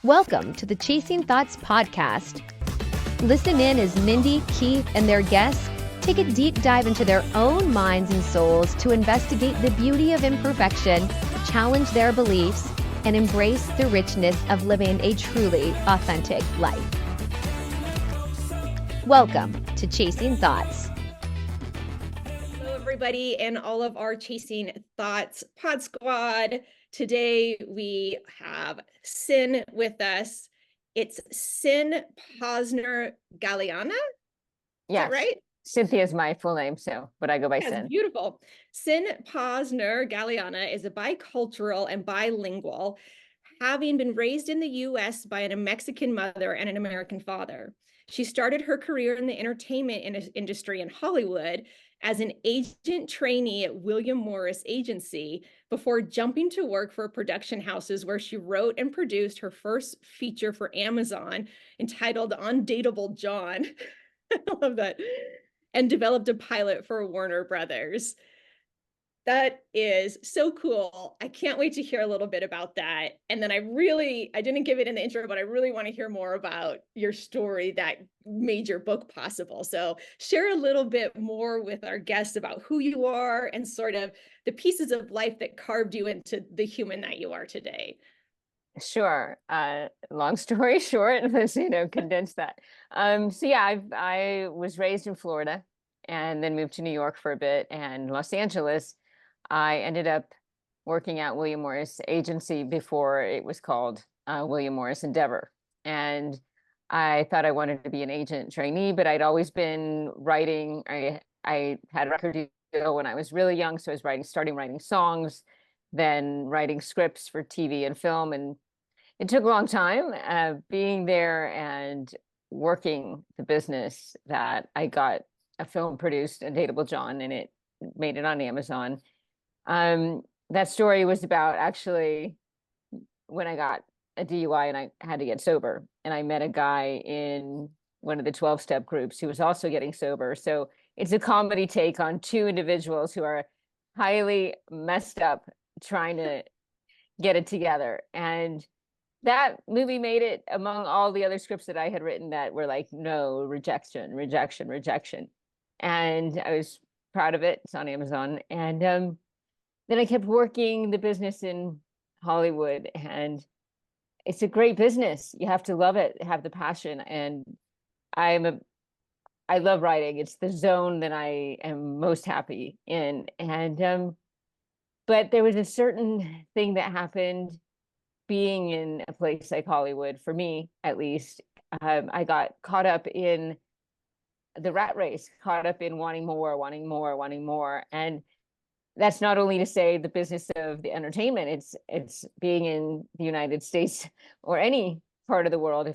Welcome to the Chasing Thoughts podcast. Listen in as Mindy, Keith, and their guests take a deep dive into their own minds and souls to investigate the beauty of imperfection, challenge their beliefs, and embrace the richness of living a truly authentic life. Welcome to Chasing Thoughts. Hello, everybody, and all of our Chasing Thoughts Pod Squad. Today we have Cyn with us. It's Cyn Posner Galeana. Is Yes. that right? Cynthia is my full name, but I go by Yes, Cyn. beautiful. Cyn Posner Galeana is a bicultural and bilingual, having been raised in the U.S. by a Mexican mother and an American father. She started her career in the entertainment industry in Hollywood as an agent trainee at William Morris Agency before jumping to work for production houses where she wrote and produced her first feature for Amazon entitled Undateable John. I love that. And developed a pilot for Warner Brothers. That is so cool. I can't wait to hear a little bit about that. And then I didn't give it in the intro, but I really want to hear more about your story that made your book possible. So share a little bit more with our guests about who you are and sort of the pieces of life that carved you into the human that you are today. Sure. Long story short, let's condense that. I was raised in Florida and then moved to New York for a bit, and Los Angeles. I ended up working at William Morris Agency before it was called William Morris Endeavor. And I thought I wanted to be an agent trainee, but I'd always been writing. I had a record deal when I was really young, so I was starting writing songs, then writing scripts for TV and film. And it took a long time being there and working the business that I got a film produced, Undateable John, and it made it on Amazon. That story was about actually when I got a DUI and I had to get sober, and I met a guy in one of the 12-step groups who was also getting sober. So it's a comedy take on two individuals who are highly messed up trying to get it together. And that movie made it among all the other scripts that I had written that were like, no, rejection, rejection, rejection. And I was proud of it. It's on Amazon. And then I kept working the business in Hollywood, and it's a great business. You have to love it, have the passion. And I love writing. It's the zone that I am most happy in. And but there was a certain thing that happened being in a place like Hollywood, for me at least. I got caught up in the rat race, caught up in wanting more, wanting more, wanting more. And that's not only to say the business of the entertainment, it's being in the United States or any part of the world.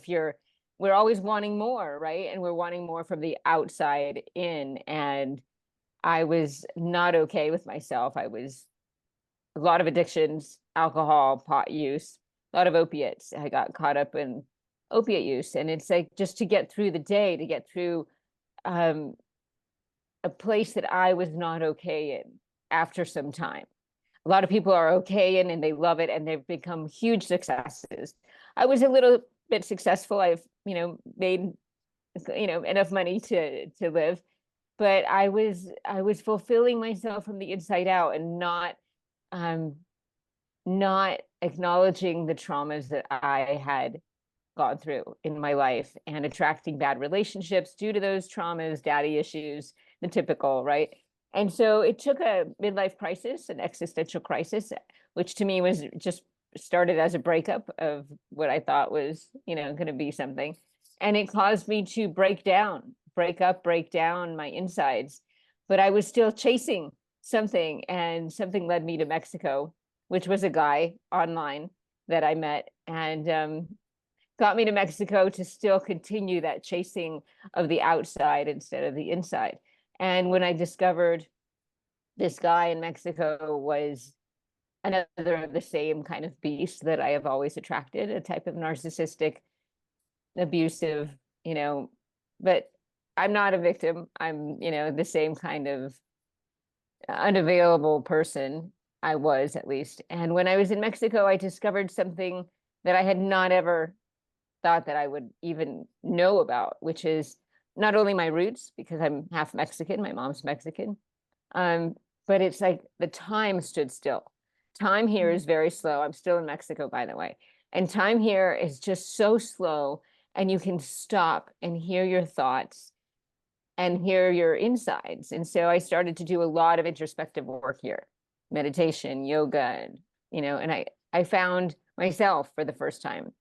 We're always wanting more, right? And we're wanting more from the outside in. And I was not okay with myself. I was a lot of addictions, alcohol, pot use, a lot of opiates. I got caught up in opiate use. And it's like, just to get through the day, to get through a place that I was not okay in after some time. A lot of people are okay in and they love it and they've become huge successes. I was a little bit successful. I've, made, enough money to live, but I was fulfilling myself from the inside out and not acknowledging the traumas that I had gone through in my life and attracting bad relationships due to those traumas, daddy issues, the typical, right? And so it took a midlife crisis, an existential crisis, which to me was just started as a breakup of what I thought was, going to be something. And it caused me to break down my insides. But I was still chasing something, and something led me to Mexico, which was a guy online that I met, and got me to Mexico to still continue that chasing of the outside instead of the inside. And when I discovered this guy in Mexico was another of the same kind of beast that I have always attracted, a type of narcissistic, abusive, but I'm not a victim. I'm, the same kind of unavailable person I was, at least. And when I was in Mexico, I discovered something that I had not ever thought that I would even know about, which is not only my roots, because I'm half Mexican, my mom's Mexican, but it's like the time stood still. Time here is very slow. I'm still in Mexico, by the way. And time here is just so slow, and you can stop and hear your thoughts and hear your insides. And so I started to do a lot of introspective work here, meditation, yoga, and, and I found myself for the first time.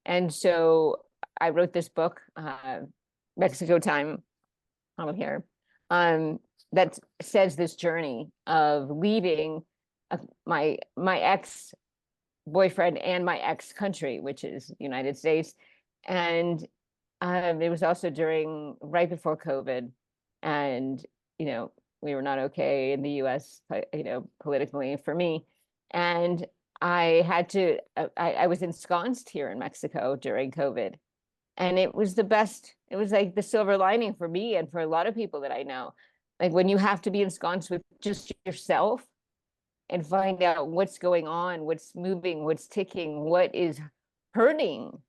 And so I wrote this book, Mexico Time, over here, that says this journey of leaving my ex boyfriend and my ex country, which is the United States. And it was also right before COVID, and we were not okay in the U.S. Politically for me, and I had to. I was ensconced here in Mexico during COVID, and it was the best. It was like the silver lining for me and for a lot of people that I know. Like when you have to be ensconced with just yourself and find out what's going on, what's moving, what's ticking, what is hurting.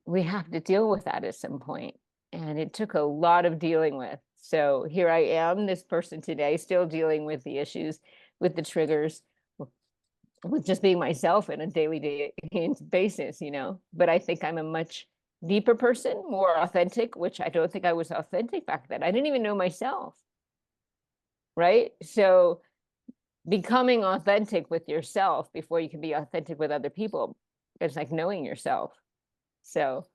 We have to deal with that at some point. And it took a lot of dealing with. So here I am, this person today, still dealing with the issues, with the triggers, with just being myself on a daily basis, But I think I'm a much deeper person, more authentic, which I don't think I was authentic back then. I didn't even know myself. Right? So becoming authentic with yourself before you can be authentic with other people, it's like knowing yourself. So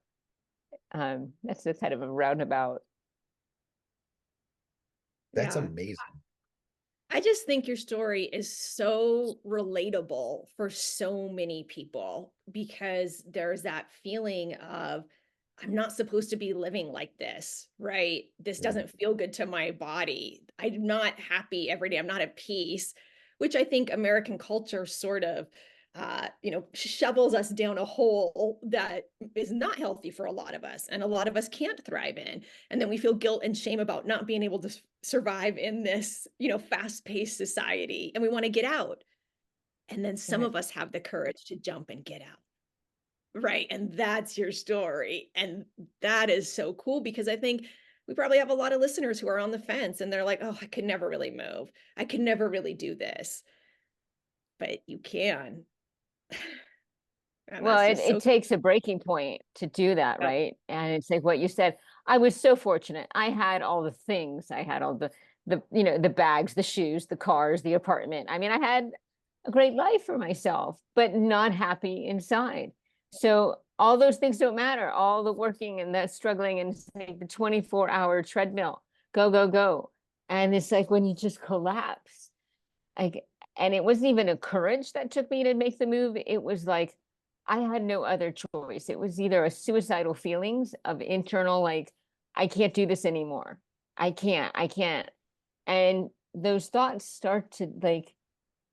that's the kind of a roundabout. That's amazing. I just think your story is so relatable for so many people, because there's that feeling of, I'm not supposed to be living like this, right? This doesn't feel good to my body. I'm not happy every day. I'm not at peace, which I think American culture sort of, shovels us down a hole that is not healthy for a lot of us, and a lot of us can't thrive in. And then we feel guilt and shame about not being able to survive in this, fast-paced society, and we want to get out. And then some of us have the courage to jump and get out. Right. And that's your story. And that is so cool, because I think we probably have a lot of listeners who are on the fence and they're like, oh, I could never really move. I could never really do this. But you can. Well, it takes a breaking point to do that, right? And it's like what you said. I was so fortunate. I had all the things. I had all the the bags, the shoes, the cars, the apartment. I mean, I had a great life for myself, but not happy inside. So all those things don't matter. All the working and the struggling and like the 24-hour treadmill, go, go, go. And it's like when you just collapse. Like, and it wasn't even a courage that took me to make the move. It was like I had no other choice. It was either a suicidal feelings of internal, like, I can't do this anymore. I can't. And those thoughts start to like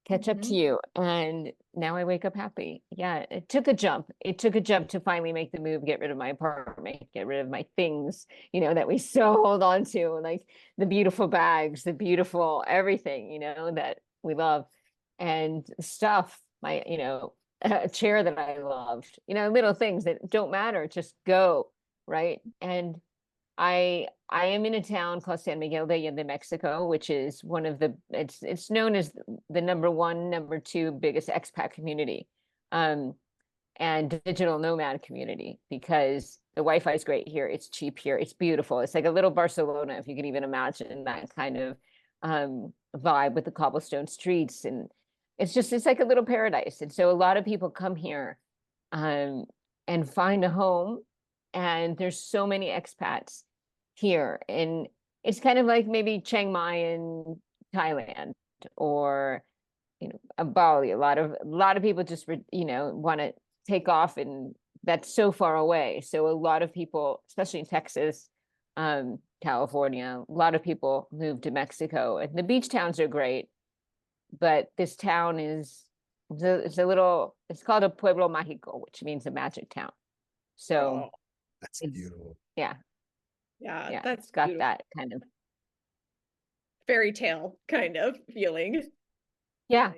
catch up to you. And now I wake up happy. Yeah, it took a jump. It took a jump to finally make the move, get rid of my apartment, get rid of my things, that we so hold on to, like the beautiful bags, the beautiful everything, that we love, and stuff, my, a chair that I loved, little things that don't matter, just go, right? And I am in a town called San Miguel de Allende, Mexico, which is one of the, it's known as the number 1, number 2 biggest expat community, and digital nomad community, because the Wi-Fi is great here. It's cheap here. It's beautiful. It's like a little Barcelona, if you can even imagine that kind of vibe with the cobblestone streets. And it's like a little paradise. And so a lot of people come here and find a home. And there's so many expats here, and it's kind of like maybe Chiang Mai in Thailand, or Bali. A lot of people just want to take off, and that's so far away. So a lot of people, especially in Texas, California, a lot of people move to Mexico, and the beach towns are great, but this town is it's called a pueblo mágico, which means a magic town. So that's beautiful. Yeah, that's got beautiful. That kind of fairy tale kind of feeling. Yeah.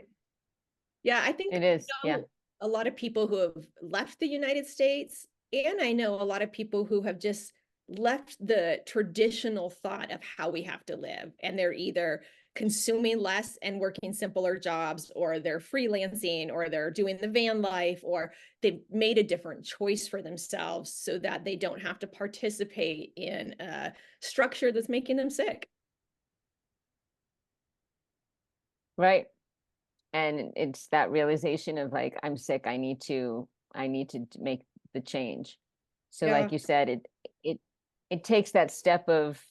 Yeah, I think it is. Yeah. a lot of people who have left the United States, and I know a lot of people who have just left the traditional thought of how we have to live, and they're either consuming less and working simpler jobs, or they're freelancing, or they're doing the van life, or they've made a different choice for themselves so that they don't have to participate in a structure that's making them sick. Right. And it's that realization of like, I'm sick, I need to make the change. So Yeah. like you said, it takes that step of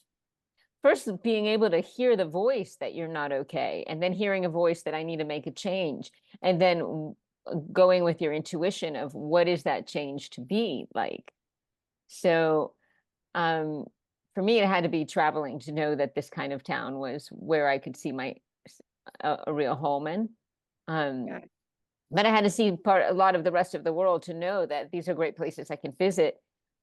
first being able to hear the voice that you're not okay, and then hearing a voice that I need to make a change, and then going with your intuition of what is that change to be like. So for me, it had to be traveling to know that this kind of town was where I could see my a real home in. Yeah. But I had to see a lot of the rest of the world to know that these are great places I can visit.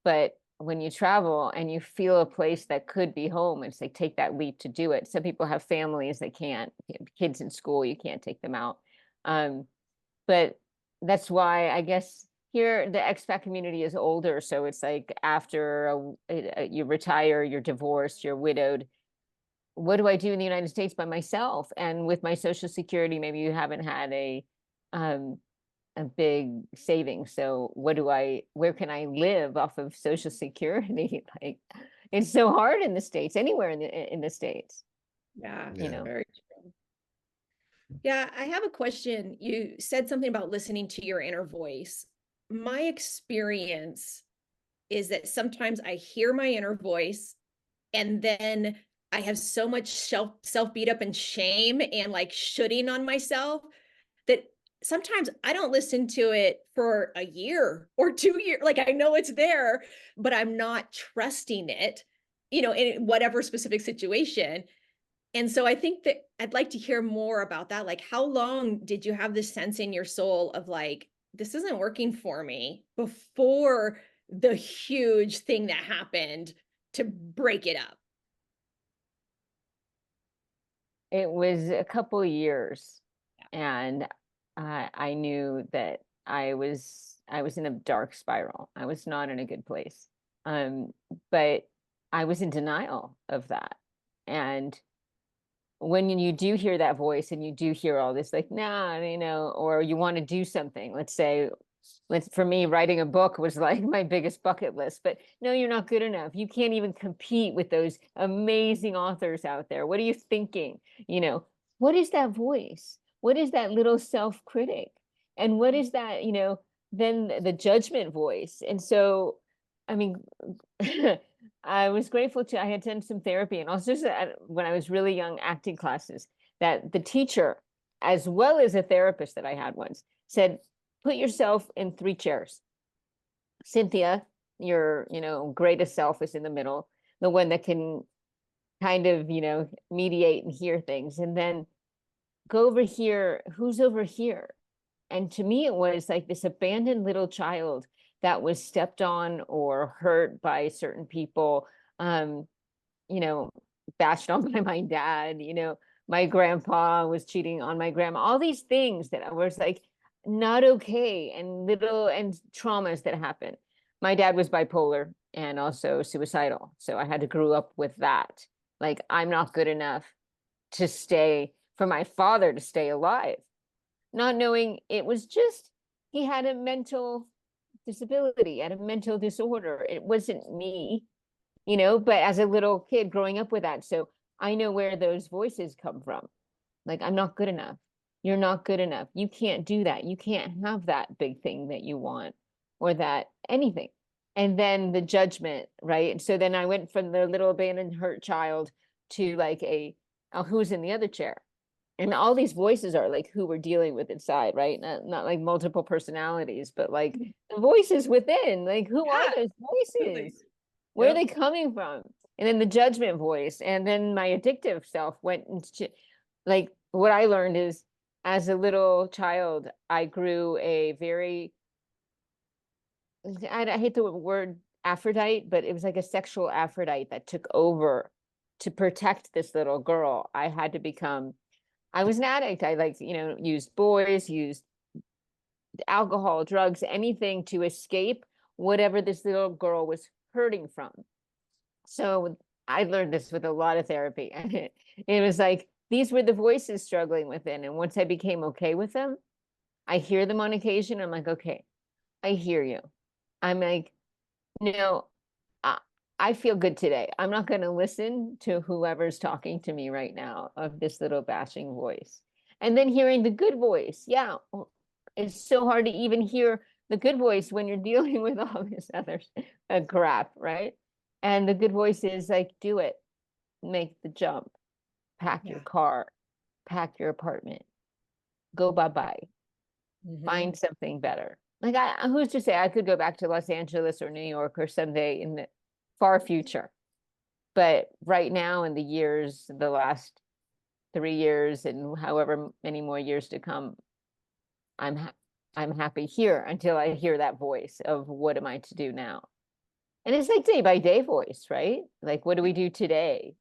But when you travel and you feel a place that could be home, it's like take that leap to do it. Some people have families that can't, kids in school, you can't take them out. But that's why I guess here the expat community is older. So it's like after you retire, you're divorced, you're widowed. What do I do in the United States by myself? And with my Social Security, maybe you haven't had a big savings. So where can I live off of Social Security? Like, it's so hard in the States, anywhere in the States. Yeah, you know. very true. Yeah, I have a question. You said something about listening to your inner voice. My experience is that sometimes I hear my inner voice, and then I have so much self beat up and shame and like shooting on myself that sometimes I don't listen to it for a year or 2 years. Like I know it's there, but I'm not trusting it, in whatever specific situation. And so I think that I'd like to hear more about that. Like, how long did you have this sense in your soul of like, this isn't working for me, before the huge thing that happened to break it up? It was a couple of years, and I knew that I was in a dark spiral. I was not in a good place. But I was in denial of that. And when you do hear that voice and you do hear all this, like, nah, or you want to do something, let's say, for me, writing a book was like my biggest bucket list, but no, you're not good enough. You can't even compete with those amazing authors out there. What are you thinking? What is that voice? What is that little self-critic? And what is that, then the judgment voice? And so, I mean, I was grateful I had done some therapy, and also when I was really young, acting classes, that the teacher, as well as a therapist that I had once, said, put yourself in 3 chairs. Cynthia, your, greatest self, is in the middle, the one that can kind of, mediate and hear things. And then go over here. Who's over here? And to me, it was like this abandoned little child that was stepped on or hurt by certain people, bashed on by my dad, my grandpa was cheating on my grandma, all these things that I was like, not okay, and traumas that happen. My dad was bipolar and also suicidal. So I had to grow up with that. Like, I'm not good enough for my father to stay alive. Not knowing it was just, he had a mental disability, had a mental disorder. It wasn't me, but as a little kid growing up with that. So I know where those voices come from. Like, I'm not good enough. You're not good enough. You can't do that. You can't have that big thing that you want, or that anything. And then the judgment, right? And so then I went from the little abandoned hurt child to like who's in the other chair. And all these voices are like who we're dealing with inside, right? Not like multiple personalities, but like the voices within. Like, who are those voices? Absolutely. Where are they coming from? And then the judgment voice. And then my addictive self went into, like, what I learned is, as a little child, I grew a very, I hate the word Aphrodite, but it was like a sexual Aphrodite that took over to protect this little girl. I was an addict. I used boys, used alcohol, drugs, anything to escape whatever this little girl was hurting from. So I learned this with a lot of therapy, and it was like, these were the voices struggling within. And once I became okay with them, I hear them on occasion. I'm like, okay, I hear you. I'm like, no, I feel good today. I'm not going to listen to whoever's talking to me right now of this little bashing voice. And then hearing the good voice. Yeah. It's so hard to even hear the good voice when you're dealing with all this other crap, right? And the good voice is like, do it, make the jump, pack your car, pack your apartment, go bye-bye, find something better. Like, who's to say I could go back to Los Angeles or New York or someday in the far future. But right now, in the last 3 years and however many more years to come, I'm happy here until I hear that voice of what am I to do now? And it's like day by day voice, right? Like, what do we do today?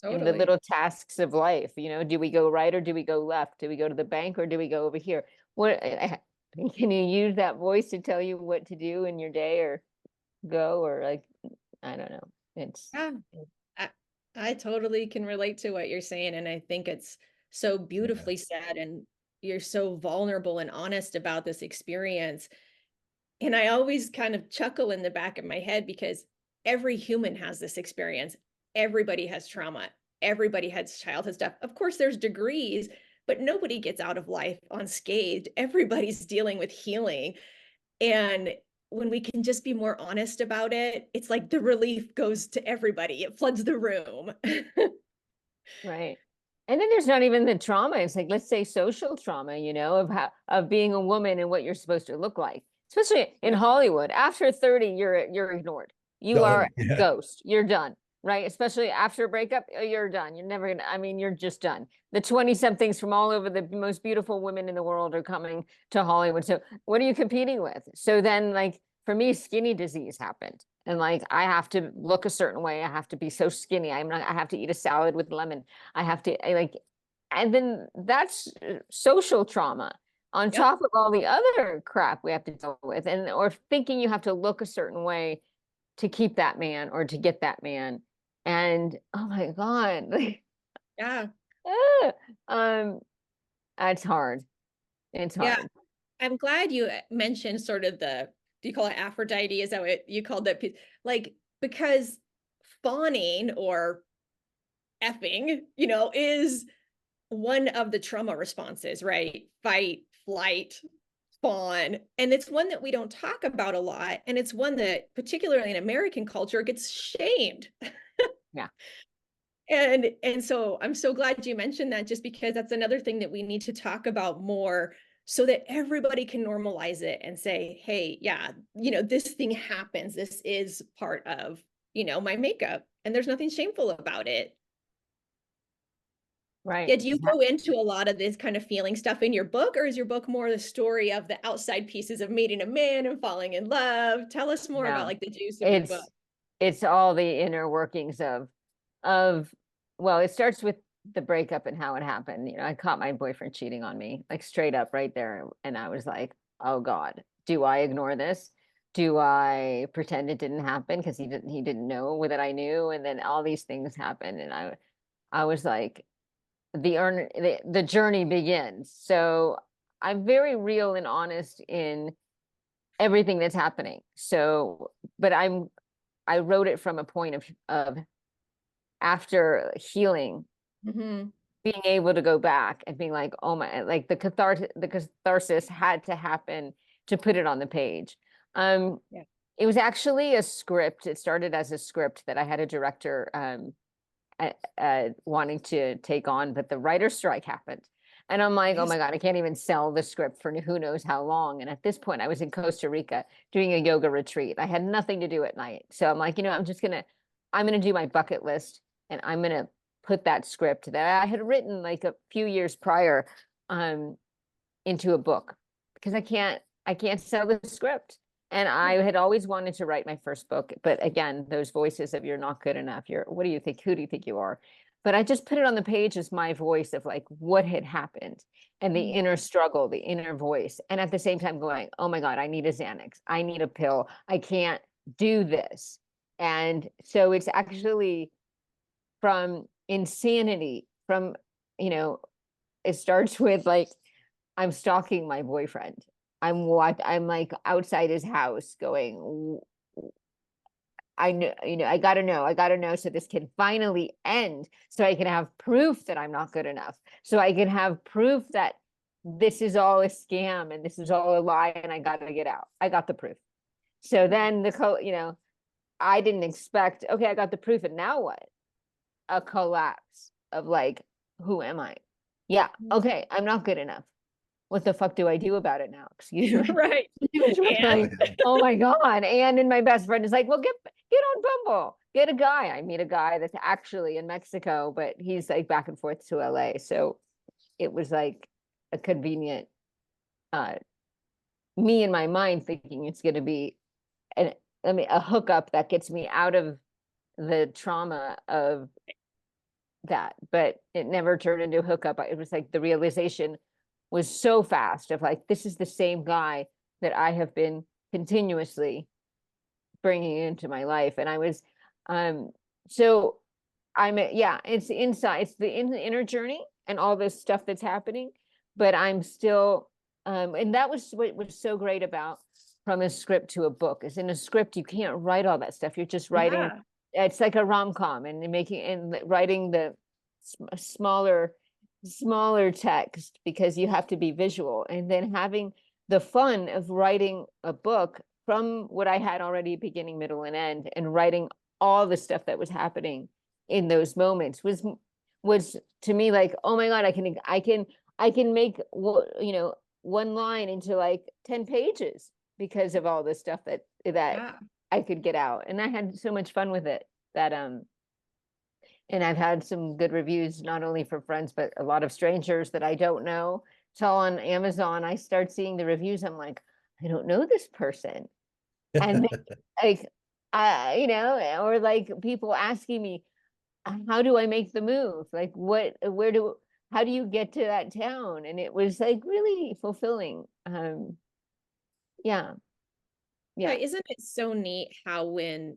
In the little tasks of life, do we go right or do we go left? Do we go to the bank or do we go over here? What can you use that voice to tell you what to do in your day or go, or like, I don't know. It's I totally can relate to what you're saying. And I think it's so beautifully said. And you're so vulnerable and honest about this experience. And I always kind of chuckle in the back of my head because every human has this experience. Everybody has trauma. Everybody has childhood stuff. Of course, there's degrees, but nobody gets out of life unscathed. Everybody's dealing with healing. And when we can just be more honest about it, it's like the relief goes to everybody. It floods the room. right. And then there's not even the trauma. It's like, let's say social trauma, of being a woman and what you're supposed to look like. Especially in Hollywood, after 30, you're ignored. You are a ghost. You're done, right? Especially after a breakup, you're done. You're never gonna, you're just done. The 20-somethings from all over, the most beautiful women in the world are coming to Hollywood. So what are you competing with? So then, like, for me, skinny disease happened. And like, I have to look a certain way. I have to be so skinny. I have to eat a salad with lemon. I have to and then that's social trauma on top of all the other crap we have to deal with, or thinking you have to look a certain way to keep that man or to get that man. And oh my God. It's hard. It's hard. I'm glad you mentioned sort of do you call it Aphrodite? Is that what you called that? Like, because fawning or effing, is one of the trauma responses, right? Fight, flight, fawn. And it's one that we don't talk about a lot. And it's one that, particularly in American culture, gets shamed. Yeah. And so I'm so glad you mentioned that, just because that's another thing that we need to talk about more so that everybody can normalize it and say, hey, yeah, this thing happens. This is part of, my makeup, and there's nothing shameful about it. Right. Yeah. Do you go into a lot of this kind of feeling stuff in your book, or is your book more the story of the outside pieces of meeting a man and falling in love? Tell us more about like the juice of your book. It's all the inner workings of, well, it starts with the breakup and how it happened. I caught my boyfriend cheating on me, like straight up right there. And I was like, oh God, do I ignore this? Do I pretend it didn't happen? Because he didn't know that I knew. And then all these things happened. And I was like, the journey begins. So I'm very real and honest in everything that's happening. So, but I wrote it from a point of after healing, being able to go back and being like, oh my, like the catharsis had to happen to put it on the page. It was actually a script. It started as a script that I had a director wanting to take on, but the writer's strike happened. And I'm like, oh my God, I can't even sell the script for who knows how long. And at this point, I was in Costa Rica doing a yoga retreat. I had nothing to do at night. So I'm like, I'm going to do my bucket list, and I'm going to put that script that I had written like a few years prior into a book, because I can't sell the script. And I had always wanted to write my first book. But again, those voices of you're not good enough. What do you think? Who do you think you are? but I just put it on the page as my voice of like what had happened and the inner struggle, the inner voice. And at the same time going, oh my God, I need a Xanax. I need a pill. I can't do this. And so it's actually from insanity, from, you know, it starts with like, I'm stalking my boyfriend. I'm like outside his house going, I know, I gotta know so this can finally end, so I can have proof that I'm not good enough. So I can have proof that this is all a scam and this is all a lie and I gotta get out. I got the proof. So then I didn't expect, okay, I got the proof and now what? A collapse of like, who am I? Yeah, okay, I'm not good enough. What the fuck do I do about it now? Excuse me. Right. Like, oh my God. And my best friend is like, well, get on Bumble. Get a guy. I meet a guy that's actually in Mexico, but he's like back and forth to LA. So it was like a convenient, me in my mind thinking it's going to be a hookup that gets me out of the trauma of that, but it never turned into a hookup. It was like the realization was so fast of like, this is the same guy that I have been continuously bringing into my life. And I was, so it's inside, it's the inner journey and all this stuff that's happening, but I'm still, and that was what was so great about from a script to a book is in a script, you can't write all that stuff. You're just writing, it's like a rom-com and writing the smaller text because you have to be visual, and then having the fun of writing a book from what I had already beginning, middle, and end, and writing all the stuff that was happening in those moments was to me like, oh my God, I can make one line into like 10 pages because of all the stuff that I could get out. And I had so much fun with it that and I've had some good reviews, not only from friends, but a lot of strangers that I don't know. So on Amazon, I start seeing the reviews. I'm like, I don't know this person. And then, like, or like people asking me, how do I make the move? Like, how do you get to that town? And it was like really fulfilling. Yeah. Isn't it so neat how when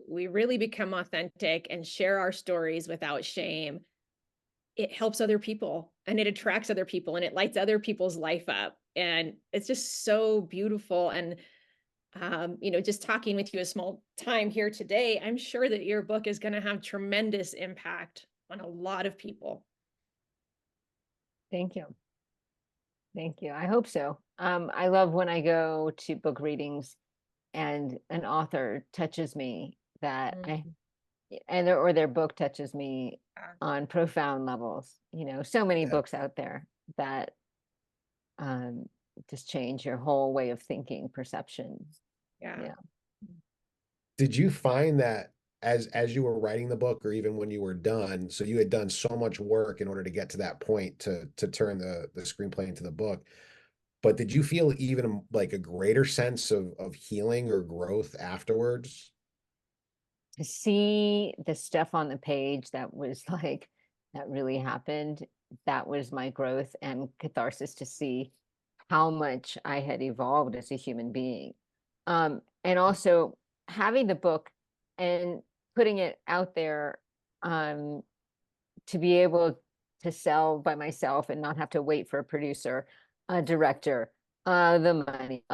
we really become authentic and share our stories without shame, it helps other people and it attracts other people and it lights other people's life up. And it's just so beautiful. And, just talking with you a small time here today, I'm sure that your book is going to have tremendous impact on a lot of people. Thank you. Thank you. I hope so. I love when I go to book readings and an author touches me that or their book touches me on profound levels. So many books out there that just change your whole way of thinking, perception. Yeah. Did you find that as you were writing the book, or even when you were done, so you had done so much work in order to get to that point to turn the screenplay into the book, but did you feel even like a greater sense of healing or growth afterwards? To see the stuff on the page that was like, that really happened, that was my growth and catharsis, to see how much I had evolved as a human being. And also having the book and putting it out there to be able to sell by myself and not have to wait for a producer, a director, the money,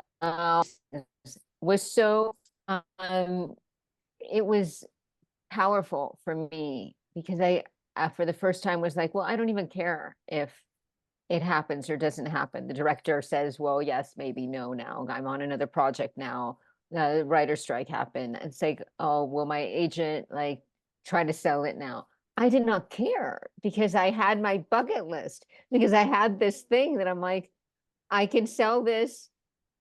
was so, it was powerful for me because I, for the first time, was like, well, I don't even care if it happens or doesn't happen. The director says, well, yes, maybe, no, now I'm on another project now. The writer's strike happened. It's like, oh, will my agent like try to sell it now? I did not care because I had my bucket list, because I had this thing that I'm like, I can sell this,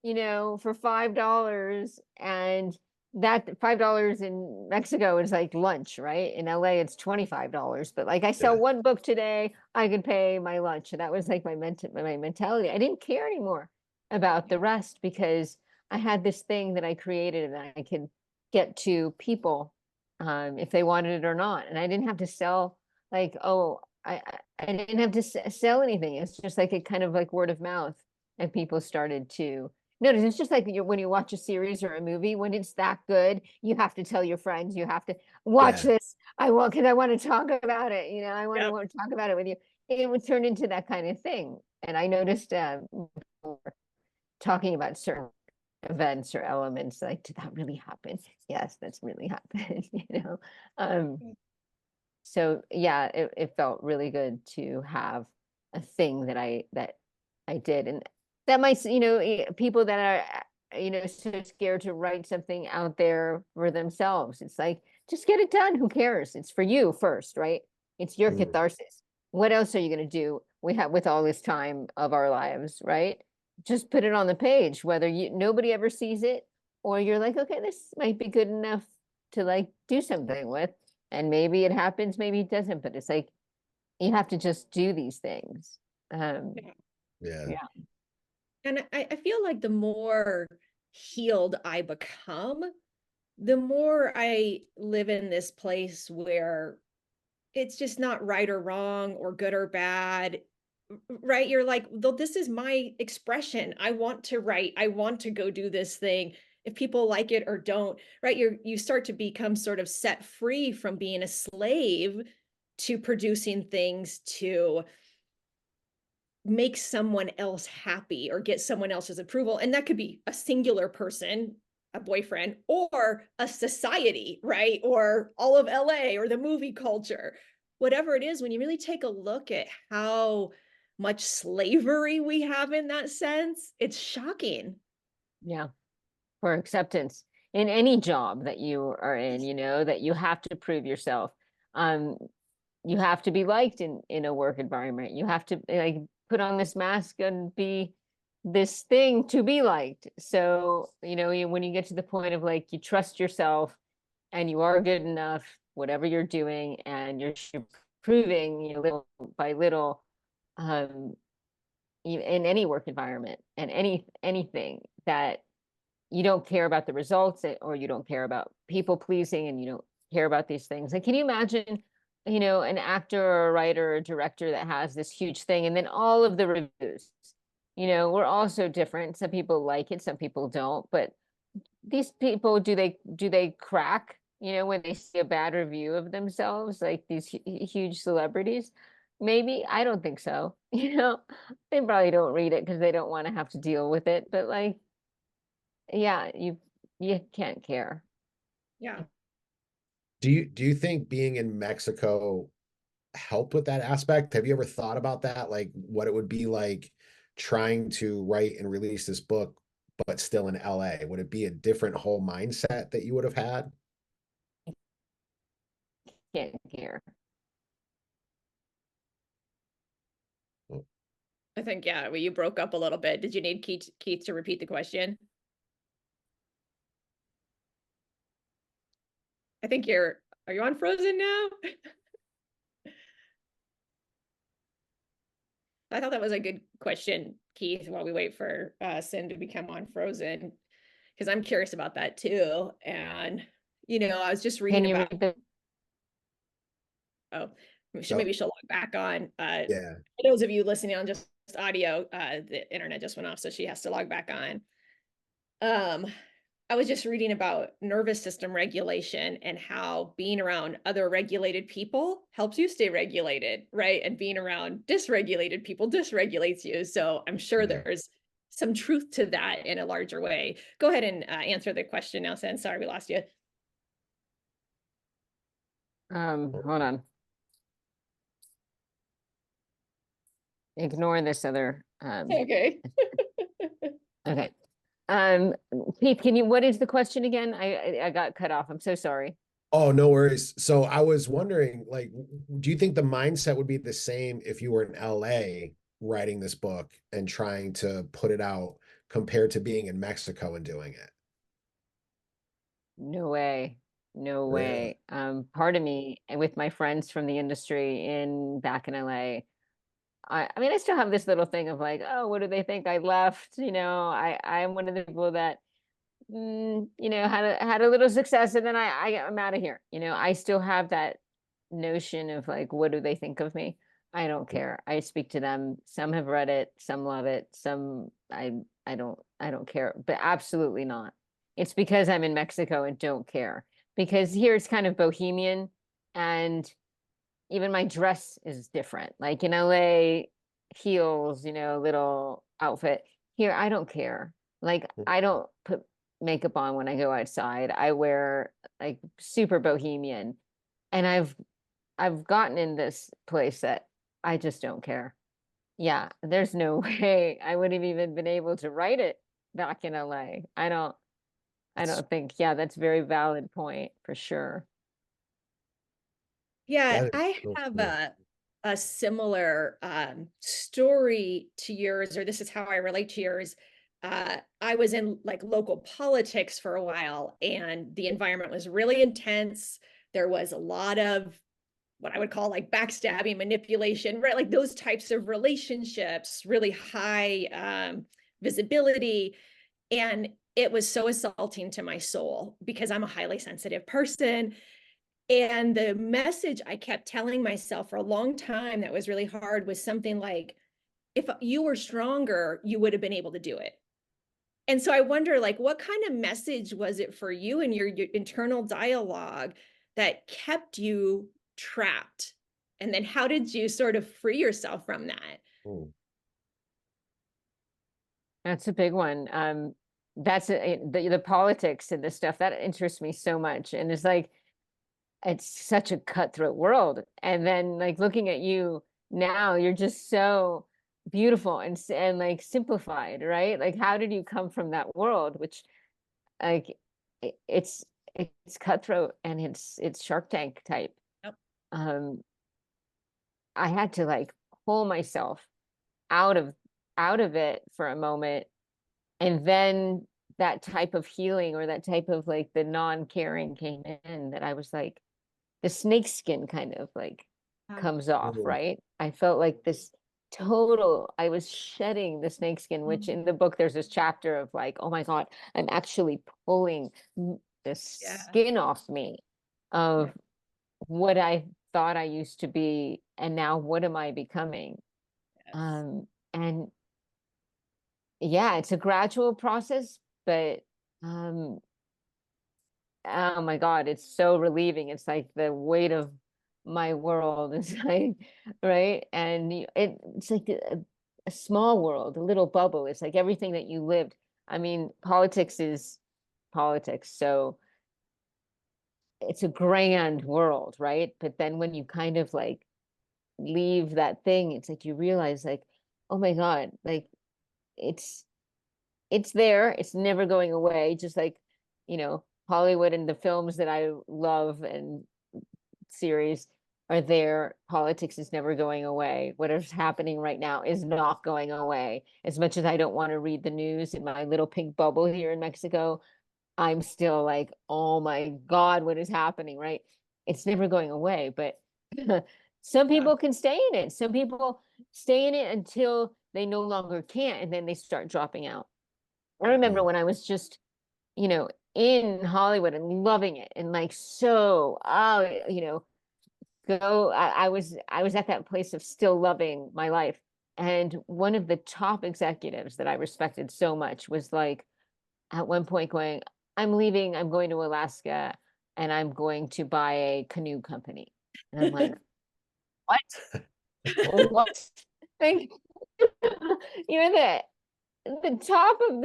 for $5, and that $5 in Mexico is like lunch, right? In LA, it's $25. But like, I sell one book today, I can pay my lunch. And that was like my mentality. I didn't care anymore about the rest because I had this thing that I created and I could get to people if they wanted it or not. And I didn't have to sell like, oh, I didn't have to sell anything. It's just like, it kind of like word of mouth, and people started to notice. It's just like when you watch a series or a movie, when it's that good, you have to tell your friends, you have to watch Yeah. this. I want, because I want to talk about it. I want Yep. to talk about it with you. It would turn into that kind of thing. And I noticed talking about certain events or elements, like, did that really happen? Yes, that's really happened. Um, so yeah, it felt really good to have a thing that I did. And that might, people that are, so scared to write something out there for themselves. It's like, just get it done. Who cares? It's for you first, right? It's your Mm. catharsis. What else are you going to do with all this time of our lives, right? Just put it on the page, whether nobody ever sees it, or you're like, okay, this might be good enough to like do something with. And maybe it happens, maybe it doesn't, but it's like, you have to just do these things. Yeah. Yeah. And I feel like the more healed I become, the more I live in this place where it's just not right or wrong or good or bad, right? You're like, though, this is my expression. I want to write. I want to go do this thing. If people like it or don't, right? You start to become sort of set free from being a slave to producing things to make someone else happy or get someone else's approval. And that could be a singular person, a boyfriend, or a society, right? Or all of LA or the movie culture, whatever it is. When you really take a look at how much slavery we have in that sense, it's shocking. Yeah. For acceptance in any job that you are in, that you have to prove yourself. Um, you have to be liked in a work environment. You have to like put on this mask and be this thing to be liked. So, when you get to the point of like, you trust yourself and you are good enough, whatever you're doing, and you're proving, little by little, um, in any work environment and anything, that you don't care about the results, or you don't care about people pleasing, and you don't care about these things. Like, can you imagine, an actor or a writer or a director that has this huge thing, and then all of the reviews, we're all so different. Some people like it, some people don't, but these people, do they crack, when they see a bad review of themselves, like these huge celebrities? Maybe. I don't think so. They probably don't read it because they don't want to have to deal with it, but like, yeah, you can't care. Yeah. Do you think being in Mexico helped with that aspect? Have you ever thought about that? Like what it would be like trying to write and release this book, but still in LA? Would it be a different whole mindset that you would have had? Can't care. I think, yeah, well, you broke up a little bit. Did you need Keith to repeat the question? I think are you on Frozen now? I thought that was a good question, Keith, while we wait for Cyn to become on Frozen, because I'm curious about that too. And, I was just Can reading you about, read the oh, No. maybe she'll log back on. Yeah. For those of you listening on just audio, the internet just went off, so she has to log back on. I was just reading about nervous system regulation and how being around other regulated people helps you stay regulated, right? And being around dysregulated people dysregulates you. So I'm sure Yeah. there's some truth to that in a larger way. Go ahead and answer the question now, Cyn. Sorry, we lost you. hold on. Ignore this other Okay. okay. Keith, what is the question again? I got cut off. I'm so sorry. Oh, no worries. So I was wondering, like, do you think the mindset would be the same if you were in LA writing this book and trying to put it out compared to being in Mexico and doing it? No way. No Really? way. Part of me, and with my friends from the industry back in LA, I mean, I still have this little thing of like, oh, what do they think I left? I'm one of the people that, had a little success, and then I'm out of here. I still have that notion of like, what do they think of me? I don't care. I speak to them. Some have read it, some love it, some I don't care, but absolutely not. It's because I'm in Mexico and don't care. Because here it's kind of bohemian, and even my dress is different. Like in LA, heels, little outfit. Here, I don't care. Like I don't put makeup on when I go outside. I wear like super bohemian. And I've gotten in this place that I just don't care. Yeah, there's no way I would have even been able to write it back in LA. I don't think, yeah, that's a very valid point for sure. Yeah, That is I so have cool. a similar story to yours, or this is how I relate to yours. I was in like local politics for a while, and the environment was really intense. There was a lot of what I would call like backstabbing, manipulation, right? Like those types of relationships, really high visibility. And it was so assaulting to my soul because I'm a highly sensitive person. And the message I kept telling myself for a long time that was really hard was something like, if you were stronger, you would have been able to do it. And so I wonder, like, what kind of message was it for you in your internal dialogue that kept you trapped? And then how did you sort of free yourself from that? Mm. That's a big one. That's the politics and the stuff that interests me so much. And it's like, it's such a cutthroat world. And then like looking at you now, you're just so beautiful and like simplified, right? Like how did you come from that world, which like it's cutthroat and it's Shark Tank type. Yep. Um, I had to like pull myself out of out of it for a moment, and then that type of healing or that type of like the non-caring came in, that I was like, the snake skin kind of like comes off, Mm. right? I felt like this total, I was shedding the snake skin, which in the book there's this chapter of like, oh my God, I'm actually pulling the Yeah. skin off me of what I thought I used to be, and now what am I becoming? Yes. And yeah, it's a gradual process, but um oh my God, it's so relieving. It's like the weight of my world is like, right? And it's like a small world, a little bubble. It's like everything that you lived. I mean, politics is politics. So it's a grand world, right? But then when you kind of like leave that thing, it's like you realize like, oh my God, like it's it's there. It's never going away. Just like, Hollywood and the films that I love and series are there. Politics is never going away. Whatever's happening right now is not going away. As much as I don't want to read the news in my little pink bubble here in Mexico, I'm still like, oh my God, what is happening, right? It's never going away. But some Yeah. people can stay in it. Some people stay in it until they no longer can't, and then they start dropping out. I remember Mm. when I was just, in Hollywood and loving it and like so, I was at that place of still loving my life. And one of the top executives that I respected so much was like at one point going, I'm leaving, I'm going to Alaska, and I'm going to buy a canoe company. And I'm like, what? What? Like, you're the top of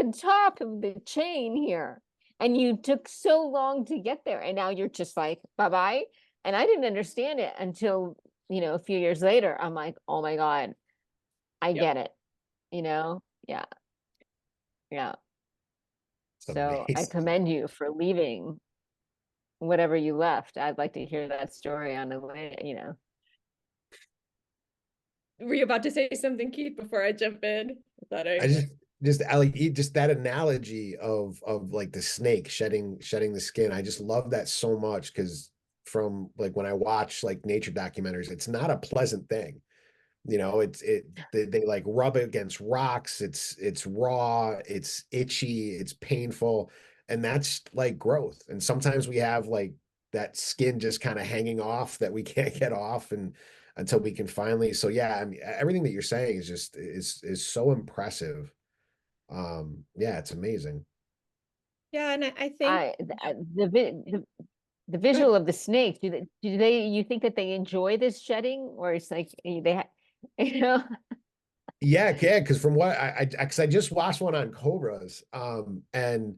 the chain here, and you took so long to get there, and now you're just like bye-bye. And I didn't understand it until a few years later. I'm like, oh my God, I Yep. get it. Yeah, yeah. It's So I amazing. commend you for leaving whatever you left. I'd like to hear that story on the way. Were you about to say something, Keith, before I jump in? I thought I I. just like just that analogy of like the snake shedding the skin. I just love that so much because from like when I watch like nature documentaries, it's not a pleasant thing. They like rub it against rocks. It's raw, it's itchy, it's painful, and that's like growth. And sometimes we have like that skin just kind of hanging off that we can't get off, and until we can finally. So yeah, I mean, everything that you're saying is just is so impressive. Yeah, it's amazing. Yeah, and I think I the go ahead. visual of the snake, do they you think that they enjoy this shedding, or it's like they you know? Yeah, yeah, because from what because I just watched one on cobras, and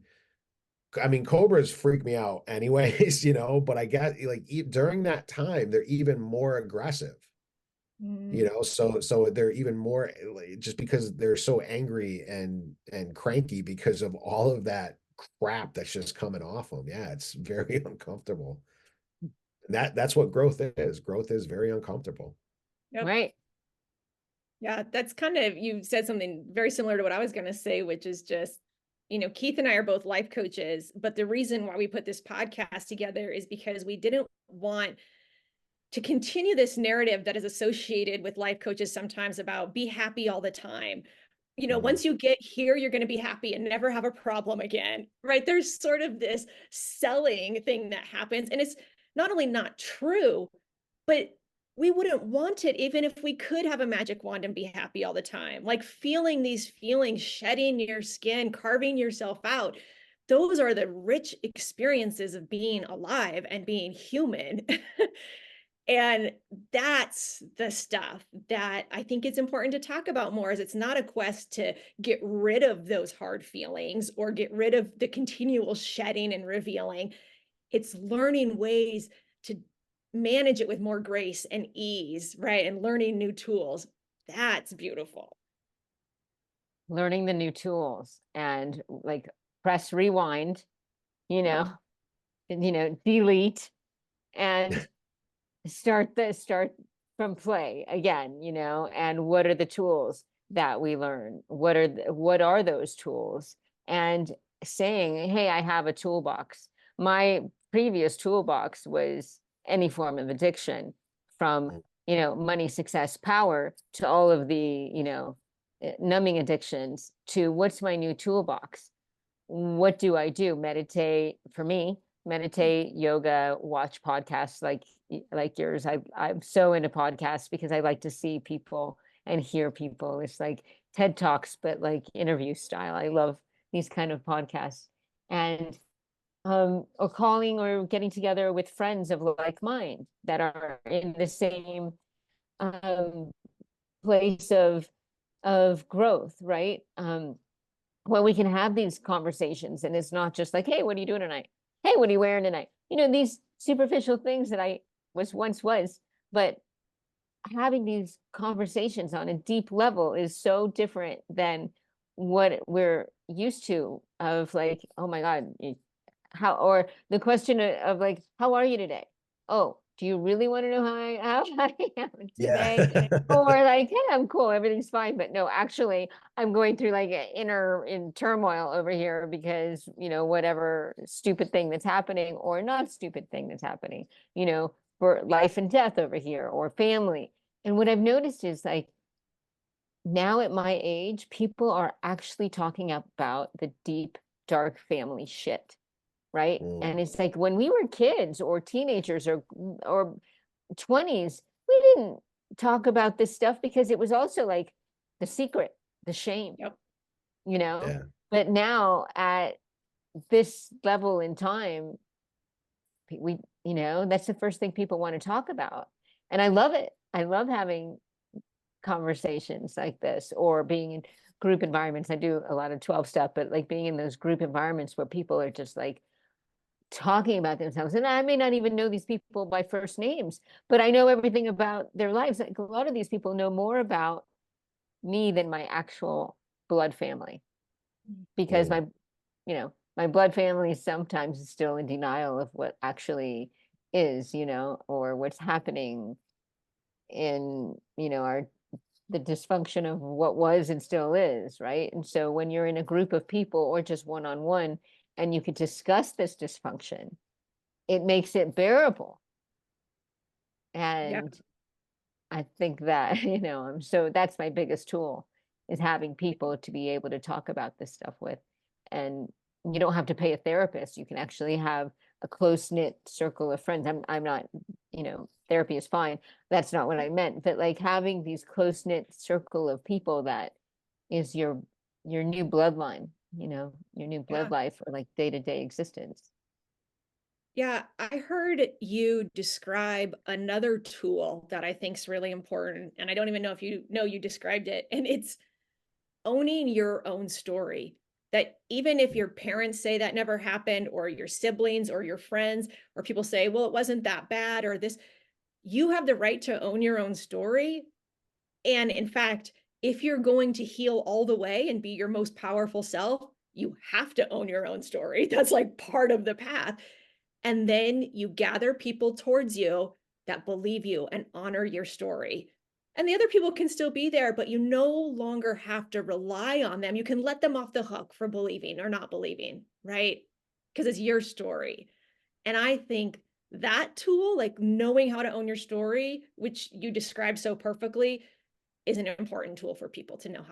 I mean, cobras freak me out anyways, but I guess like during that time, they're even more aggressive, Mm, so they're even more just because they're so angry and cranky because of all of that crap that's just coming off them. Yeah, it's very uncomfortable. That's what growth is. Growth is very uncomfortable. yep. Right. Yeah, that's kind of, you said something very similar to what I was going to say, which is just, Keith and I are both life coaches, but the reason why we put this podcast together is because we didn't want to continue this narrative that is associated with life coaches sometimes about be happy all the time. Mhm. Once you get here, you're going to be happy and never have a problem again, right? There's sort of this selling thing that happens. And it's not only not true, but we wouldn't want it even if we could have a magic wand and be happy all the time. Like feeling these feelings, shedding your skin, carving yourself out. Those are the rich experiences of being alive and being human. And that's the stuff that I think it's important to talk about more, is it's not a quest to get rid of those hard feelings or get rid of the continual shedding and revealing. It's learning ways to manage it with more grace and ease, right? And learning new tools. That's beautiful. Learning the new tools and like press rewind, you Yep. know, and delete and start from play again, and what are the tools that we learn? What are those tools? And saying, hey, I have a toolbox. My previous toolbox was any form of addiction, from money, success, power, to all of the numbing addictions, to what's my new toolbox. What do I do? Meditate, for me, meditate, yoga, watch podcasts like yours. I'm so into podcasts because I like to see people and hear people. It's like TED Talks, but like interview style. I love these kind of podcasts. And or calling or getting together with friends of like mind that are in the same um place of growth, right? Where we can have these conversations, and it's not just like, hey, what are you doing tonight? Hey, what are you wearing tonight? These superficial things that I was, but having these conversations on a deep level is so different than what we're used to, of like, oh my God, how, or the question of like, how are you today? Oh, do you really want to know how I am today? Yeah. Or like, hey, I'm cool, everything's fine. But no, actually, I'm going through like an in turmoil over here because, whatever stupid thing that's happening, or not stupid thing that's happening, for life and death over here, or family. And what I've noticed is like, now at my age, people are actually talking about the deep, dark family shit, right? Mm, And it's like, when we were kids or teenagers or 20s, we didn't talk about this stuff because it was also like the secret, the shame, Yep. you know? yeah. But now at this level in time, we, that's the first thing people want to talk about. And I love it. I love having conversations like this, or being in group environments. I do a lot of 12 step, but like being in those group environments where people are just like talking about themselves. And I may not even know these people by first names, but I know everything about their lives. Like, a lot of these people know more about me than my actual blood family, because Mm, my blood family sometimes is still in denial of what actually is, or what's happening in, our the dysfunction of what was and still is, right? And so when you're in a group of people, or just one-on-one, and you could discuss this dysfunction, it makes it bearable. Yeah. And I think that, so that's my biggest tool, is having people to be able to talk about this stuff with. And you don't have to pay a therapist. You can actually have a close-knit circle of friends. I'm not, therapy is fine. That's not what I meant. But like having these close-knit circle of people that is your new bloodline, your new blood Yeah. life or like day-to-day existence. Yeah, I heard you describe another tool that I think is really important, and I don't even know if you know you described it, and it's owning your own story. That even if your parents say that never happened, or your siblings or your friends, or people say, well, it wasn't that bad, or this, you have the right to own your own story. And in fact, if you're going to heal all the way and be your most powerful self, you have to own your own story. That's like part of the path. And then you gather people towards you that believe you and honor your story. And the other people can still be there, but you no longer have to rely on them. You can let them off the hook for believing or not believing, right? Because it's your story. And I think that tool, like knowing how to own your story, which you described so perfectly, is an important tool for people to know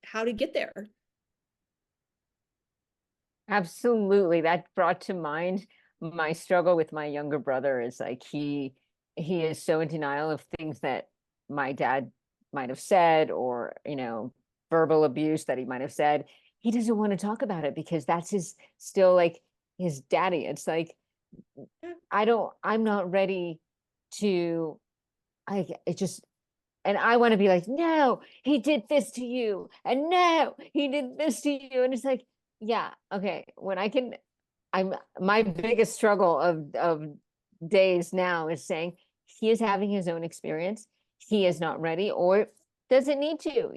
how to get there. Absolutely. That brought to mind my struggle with my younger brother is like he is so in denial of things that my dad might have said or, verbal abuse that he might have said. He doesn't want to talk about it because that's his still like his daddy. It's like I'm not ready to it just and I want to be like, no, he did this to you. And no, he did this to you. And it's like, yeah, okay. I'm my biggest struggle of days now is saying he is having his own experience. He is not ready or doesn't need to,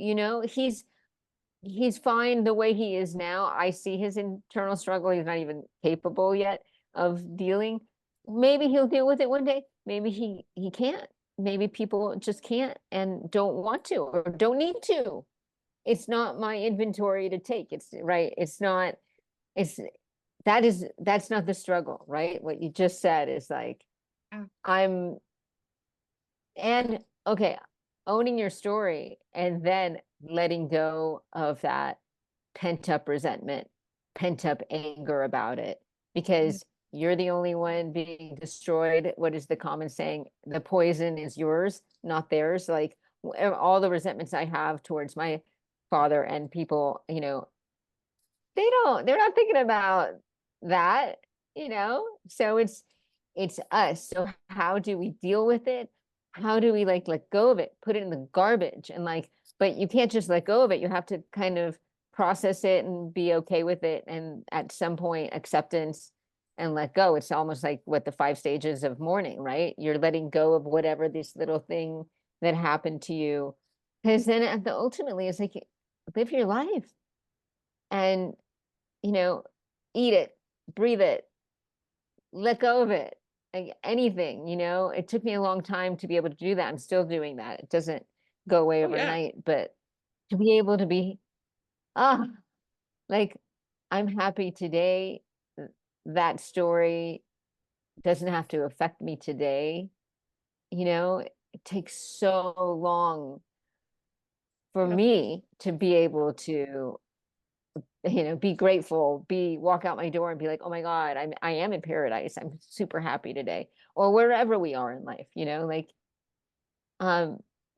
he's fine the way he is now. I see his internal struggle. He's not even capable yet of dealing. Maybe he'll deal with it one day. Maybe he can't. Maybe people just can't and don't want to or don't need to. It's not my inventory to take. It's right. It's not, it's that's not the struggle, right? What you just said is like, I'm and okay, owning your story and then letting go of that pent up resentment, pent up anger about it, because you're the only one being destroyed. What is the common saying? The poison is yours, not theirs. Like all the resentments I have towards my father and people, they're not thinking about that, So it's us. So how do we deal with it? How do we like let go of it, put it in the garbage and like, but you can't just let go of it. You have to kind of process it and be okay with it. And at some point, acceptance and let go. It's almost like what the 5 stages of mourning, right? You're letting go of whatever this little thing that happened to you. Because then at the ultimately it's like live your life and eat it, breathe it, let go of it, like anything, it took me a long time to be able to do that. I'm still doing that. It doesn't go away overnight, but to be able to be, ah, like I'm happy today. That story doesn't have to affect me today. It takes so long for me to be able to be grateful, walk out my door and be like, oh my God, I am in paradise. I'm super happy today. Or wherever we are in life, like,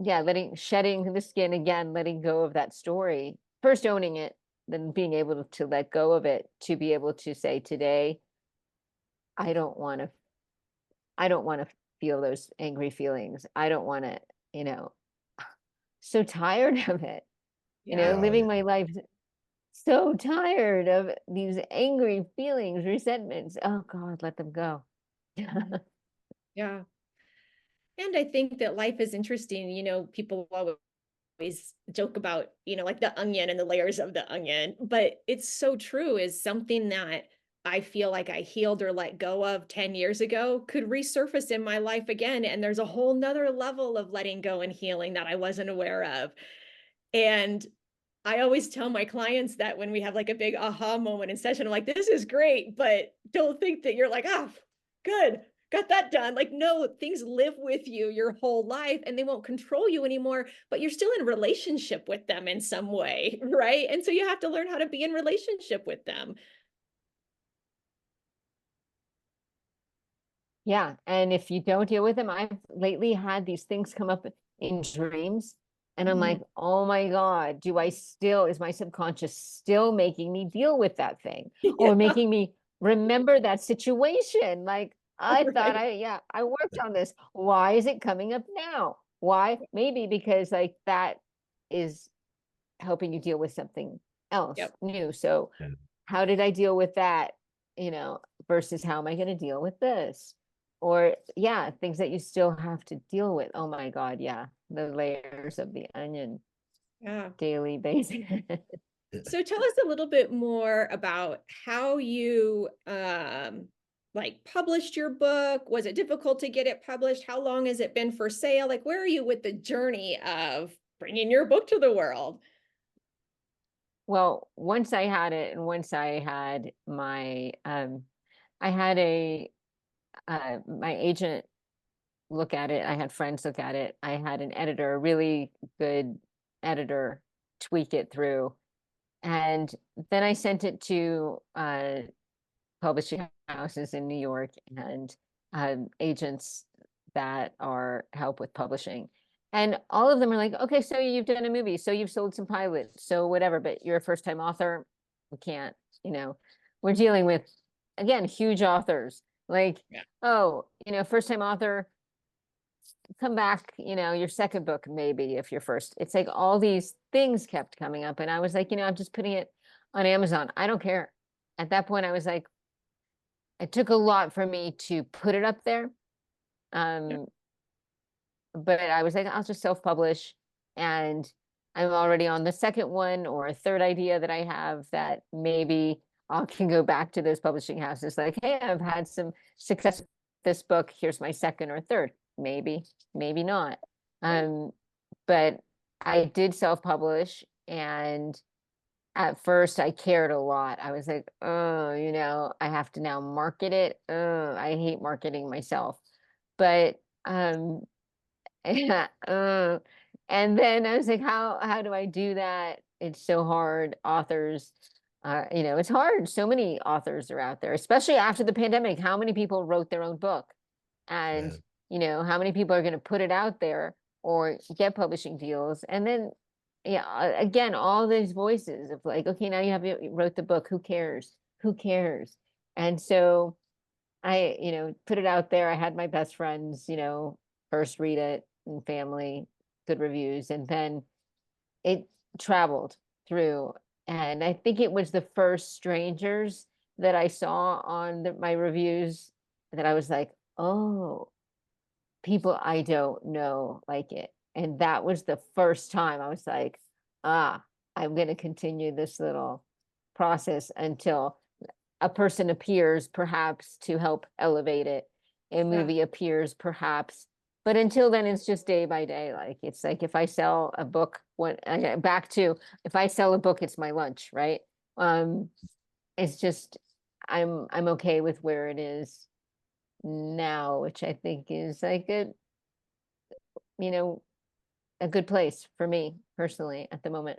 yeah, shedding the skin again, letting go of that story, first owning it, then being able to let go of it, to be able to say today, I don't want to feel those angry feelings. I don't want to, so tired of it, living my life so tired of these angry feelings, resentments. Oh God, let them go. Yeah. And I think that life is interesting. People always joke about, like the onion and the layers of the onion, but it's so true is something that I feel like I healed or let go of 10 years ago could resurface in my life again. And there's a whole nother level of letting go and healing that I wasn't aware of. And I always tell my clients that when we have like a big aha moment in session, I'm like, this is great, but don't think that you're like, ah, good, got that done. Like, no, things live with you your whole life and they won't control you anymore, but you're still in relationship with them in some way, right? And so you have to learn how to be in relationship with them. Yeah. And if you don't deal with them, I've lately had these things come up in dreams. And I'm like, oh my God, is my subconscious still making me deal with that thing or Yeah, making me remember that situation? Like, I thought right. I worked on this. Why is it coming up now? Why? Maybe because like that is helping you deal with something else Yep. new. So Yeah. how did I deal with that? Versus how am I going to deal with this? Or yeah, things that you still have to deal with. Oh my God, yeah. The layers of the onion Yeah. daily basis. So tell us a little bit more about how you like published your book. Was it difficult to get it published? How long has it been for sale? Like, where are you with the journey of bringing your book to the world? Well, once I had it, and once I had I had my agent look at it. I had friends look at it. I had an editor, a really good editor, tweak it through. And then I sent it to publishing houses in New York and agents that are help with publishing. And all of them are like, okay, so you've done a movie, so you've sold some pilots, so whatever, but you're a first time author. We can't, we're dealing with, again, huge authors. Like, Yeah. oh, first time author, come back, your second book, maybe if you're first. It's like all these things kept coming up. And I was like, I'm just putting it on Amazon. I don't care. At that point, I was like, it took a lot for me to put it up there. Yeah. Um, but I was like, I'll just self-publish. And I'm already on the second one or a third idea that I have that maybe I can go back to those publishing houses like, hey, I've had some success with this book. Here's my second or third. Maybe, maybe not. Right. But I did self-publish, and at first I cared a lot. I was like, oh, I have to now market it. Oh, I hate marketing myself. But yeah, and then I was like, how do I do that? It's so hard. Authors, it's hard. So many authors are out there, especially after the pandemic. How many people wrote their own book? And Yeah. how many people are going to put it out there or get publishing deals? And then, yeah, again, all these voices of like, okay, now you wrote the book. Who cares? Who cares? And so I, put it out there. I had my best friends, first read it, and family, good reviews, and then it traveled through. And I think it was the first strangers that I saw on my reviews that I was like, oh, people I don't know like it. And that was the first time I was like, I'm going to continue this little process until a person appears, perhaps to help elevate it. A Yeah. movie appears, perhaps. But until then, it's just day by day. Like, it's like if I sell a book, back to if I sell a book, it's my lunch, right? Um, it's just I'm okay with where it is now, which I think is like you know, a good place for me personally at the moment.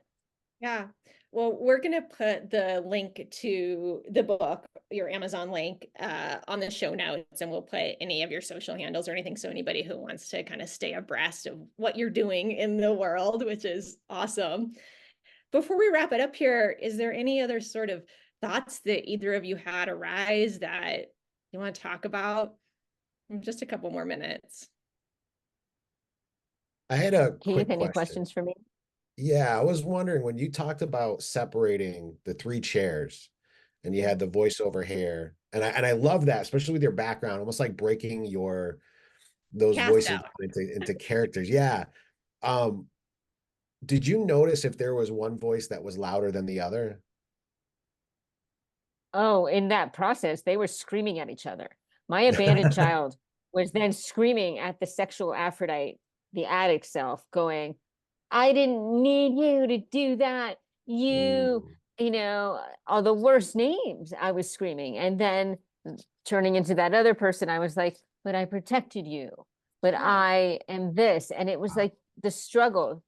Yeah. Well, we're going to put the link to the book, your Amazon link, on the show notes, and we'll put any of your social handles or anything. So anybody who wants to kind of stay abreast of what you're doing in the world, which is awesome. Before we wrap it up here, is there any other sort of thoughts that either of you had arise that you want to talk about? Just a couple more minutes. I had a Keith, quick any question. questions for me? Yeah, I was wondering when you talked about separating the three chairs and you had the voiceover hair, and I love that, especially with your background, almost like breaking those Cast voices out. into characters. Yeah. Um, did you notice if there was one voice that was louder than the other? Oh, in that process, they were screaming at each other. My abandoned child was then screaming at the sexual Aphrodite, the addict self, going, I didn't need you to do that. You, Ooh. all the worst names I was screaming. And then turning into that other person, I was like, but I protected you, but Yeah. I am this. And it was like the struggle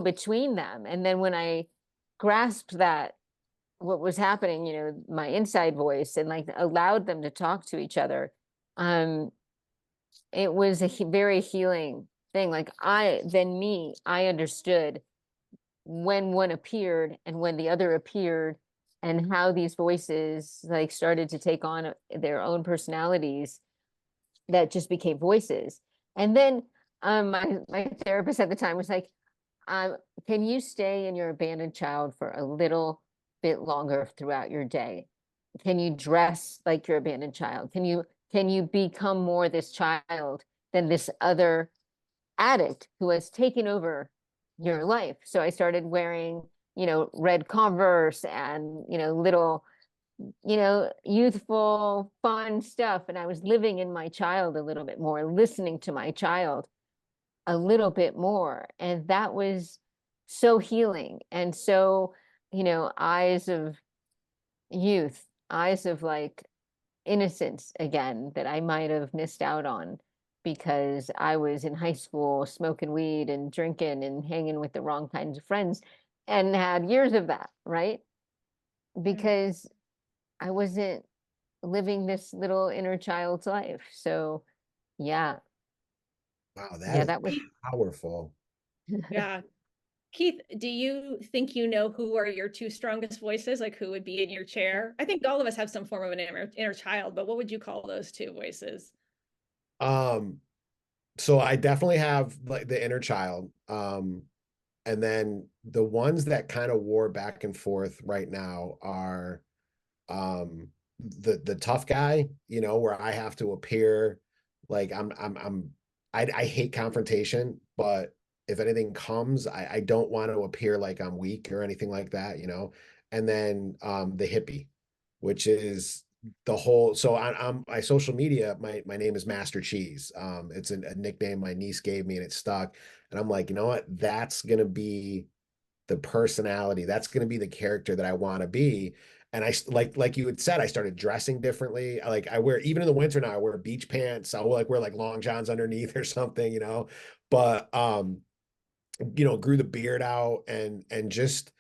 between them. And then when I grasped that, what was happening, my inside voice, and like allowed them to talk to each other, um, it was a very healing thing. Like I understood when one appeared and when the other appeared, and how these voices like started to take on their own personalities that just became voices. And then my therapist at the time was like, um, can you stay in your abandoned child for a little bit longer throughout your day? Can you dress like your abandoned child? Can you become more this child than this other addict who has taken over your life? So I started wearing, red Converse and, little, youthful, fun stuff. And I was living in my child a little bit more, listening to my child a little bit more. And that was so healing. And so, eyes of youth, eyes of like innocence again that I might have missed out on because I was in high school smoking weed and drinking and hanging with the wrong kinds of friends and had years of that, right? Because I wasn't living this little inner child's life. So, yeah. Wow, that Yeah, is that was powerful. Yeah. Keith, do you think you know who are your two strongest voices? Like who would be in your chair? I think all of us have some form of an inner child, but what would you call those two voices? Um, so I definitely have like the inner child. And then the ones that kind of war back and forth right now are the tough guy, where I have to appear like I hate confrontation, but if anything comes, I don't want to appear like I'm weak or anything like that. And then the hippie, which is the whole, so on my social media, my name is Master Cheese. It's a nickname my niece gave me and it stuck. And I'm like, you know what? That's gonna be the personality. That's going to be the character that I want to be. And I like you had said, I started dressing differently. I wear, even in the winter now, I wear beach pants. I'll like wear like long johns underneath or something. But grew the beard out and just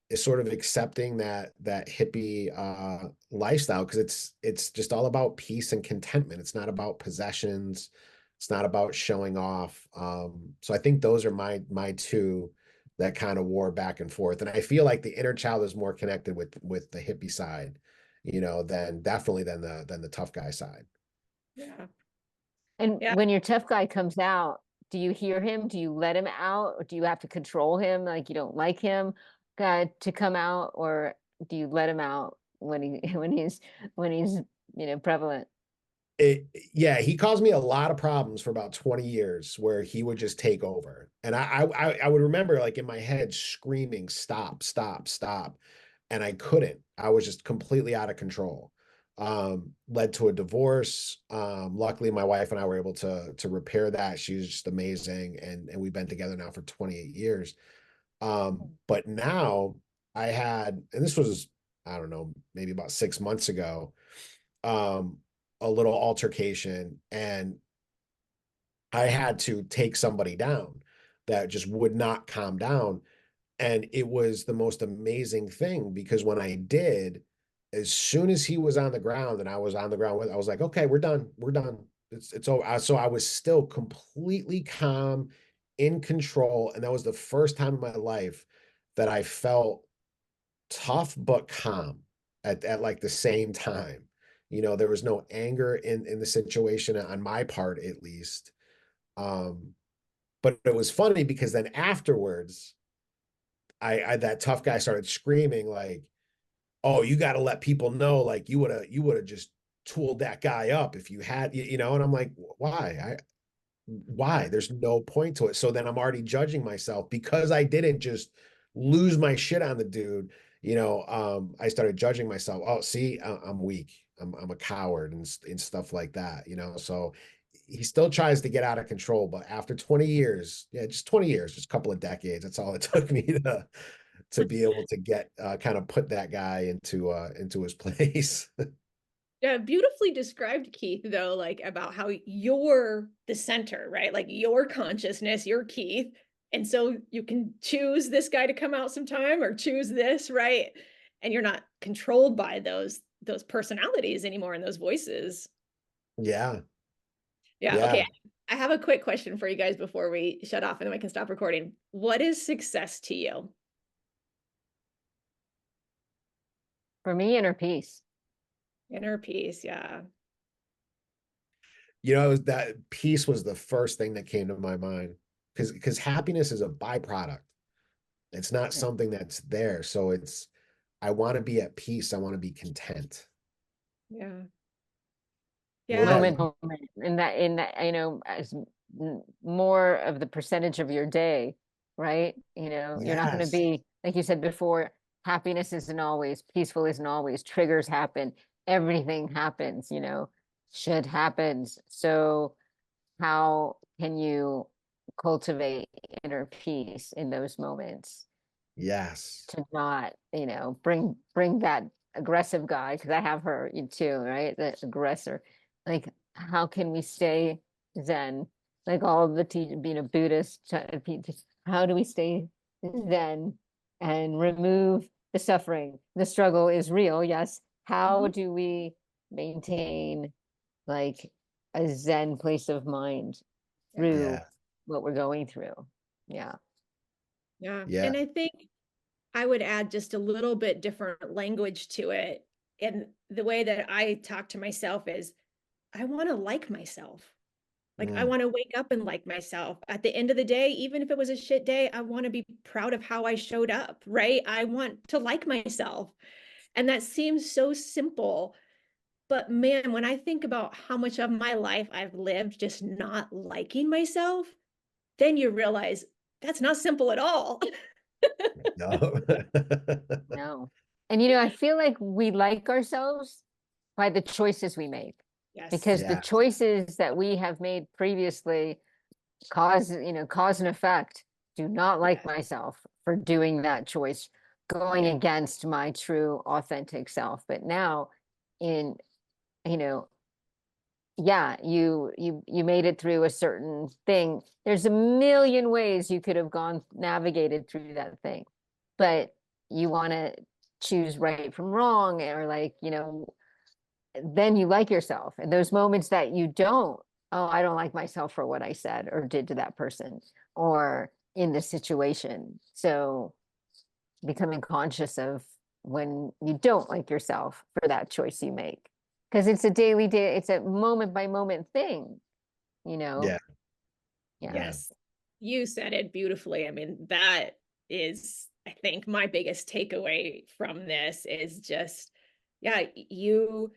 is sort of accepting that hippie lifestyle, because it's just all about peace and contentment. It's not about possessions. It's not about showing off. So I think those are my two that kind of war back and forth. And I feel like the inner child is more connected with the hippie side, than definitely than the tough guy side. Yeah. And Yeah. when your tough guy comes out, do you hear him? Do you let him out? Or do you have to control him? Like you don't like him to come out, or do you let him out when he's prevalent? Yeah, he caused me a lot of problems for about 20 years where he would just take over. And I would remember like in my head screaming, stop, stop, stop. And I couldn't. I was just completely out of control. Led to a divorce. Luckily my wife and I were able to repair that. She was just amazing. And we've been together now for 28 years. But now and this was, I don't know, maybe about 6 months ago, um, a little altercation, and I had to take somebody down that just would not calm down. And it was the most amazing thing, because when I did, as soon as he was on the ground and I was on the ground with, I was like, okay, we're done. We're done. It's over. So I was still completely calm, in control. And that was the first time in my life that I felt tough but calm at like the same time. There was no anger in the situation on my part, at least. Um, but it was funny because then afterwards, I that tough guy started screaming like, "Oh, you got to let people know, like you would have just tooled that guy up if you had, And I'm like, why? There's no point to it. So then I'm already judging myself because I didn't just lose my shit on the dude. I started judging myself. Oh, see, I'm weak. I'm a coward and stuff like that. So he still tries to get out of control, but after 20 years, yeah, just 20 years, just a couple of decades, that's all it took me to be able to get kind of put that guy into his place. Yeah, beautifully described, Keith, though, like about how you're the center, right? Like your consciousness, you're Keith. And so you can choose this guy to come out sometime or choose this, right? And you're not controlled by those personalities anymore and those voices. Yeah. Yeah. Okay. I have a quick question for you guys before we shut off and then we can stop recording. What is success to you? For me, inner peace. Inner peace. Yeah. You know, that peace was the first thing that came to my mind, because happiness is a byproduct. It's not something that's there. So I want to be at peace. I want to be content. Yeah. What about Moment, you? moment, you know, as more of the percentage of your day, right? You know, you're not going to Yes. be, like you said before, happiness isn't always, peaceful isn't always, triggers happen, everything happens, you know, shit happens. So how can you cultivate inner peace in those moments Yes. to not, you know, bring that aggressive guy, because I have her too, right? The aggressor. Like, how can we stay Zen? Like all of the being a Buddhist, how do we stay Zen and remove the suffering? The struggle is real, yes. How Mhm. do we maintain like a Zen place of mind Yeah. through Yeah. what we're going through? Yeah. Yeah. Yeah. And I think I would add just a little bit different language to it. And the way that I talk to myself is I want to like myself. Like I Mm. want to wake up and like myself. At the end of the day, even if it was a shit day, I want to be proud of how I showed up, right? I want to like myself. And that seems so simple. But man, when I think about how much of my life I've lived just not liking myself, then you realize that's not simple at all. No. No. And you know, I feel like we like ourselves by the choices we make, Yes. because the Yeah. choices that we have made previously cause and effect. Do not like Yes. myself for doing that choice, going Yeah. against my true authentic self. But now in, you know, yeah, you made it through a certain thing. There's a million ways you could have gone navigated through that thing, but you want to choose right from wrong, or like, you know, then you like yourself. And those moments that you don't, oh, I don't like myself for what I said or did to that person or in this situation. So becoming conscious of when you don't like yourself for that choice you make, because it's a daily day, it's a moment by moment thing, you know. Yeah. Yeah. Yeah. Yes. You said it beautifully. I mean, that is, I think, my biggest takeaway from this is just, yeah, you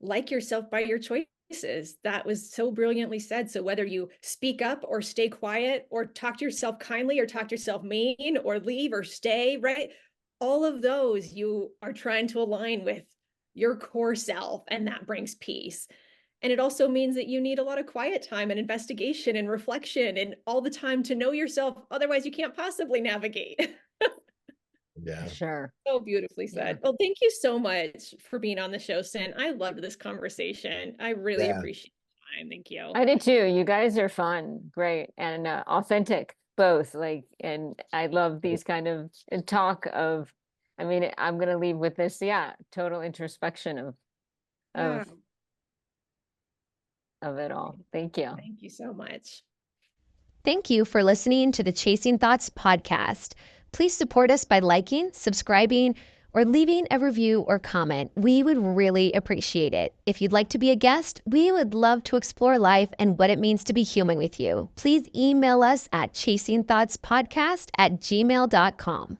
like yourself by your choices. That was so brilliantly said. So whether you speak up or stay quiet or talk to yourself kindly or talk to yourself mean or leave or stay, right? All of those you are trying to align with your core self, and that brings peace. And it also means that you need a lot of quiet time and investigation and reflection and all the time to know yourself. Otherwise, you can't possibly navigate. For Yeah. sure. So beautifully Yeah. said. Well, thank you so much for being on the show, Cyn. I loved this conversation. I really Yeah. appreciate your time. Thank you. I did too. You guys are fun, great, and authentic both. Like, and I love these kind of talk of. I mean, I'm gonna leave with this. Yeah, total introspection Yeah. of of it all. Thank you. Thank you so much. Thank you for listening to the Chasing Thoughts podcast. Please support us by liking, subscribing, or leaving a review or comment. We would really appreciate it. If you'd like to be a guest, we would love to explore life and what it means to be human with you. Please email us at chasingthoughtspodcast@gmail.com.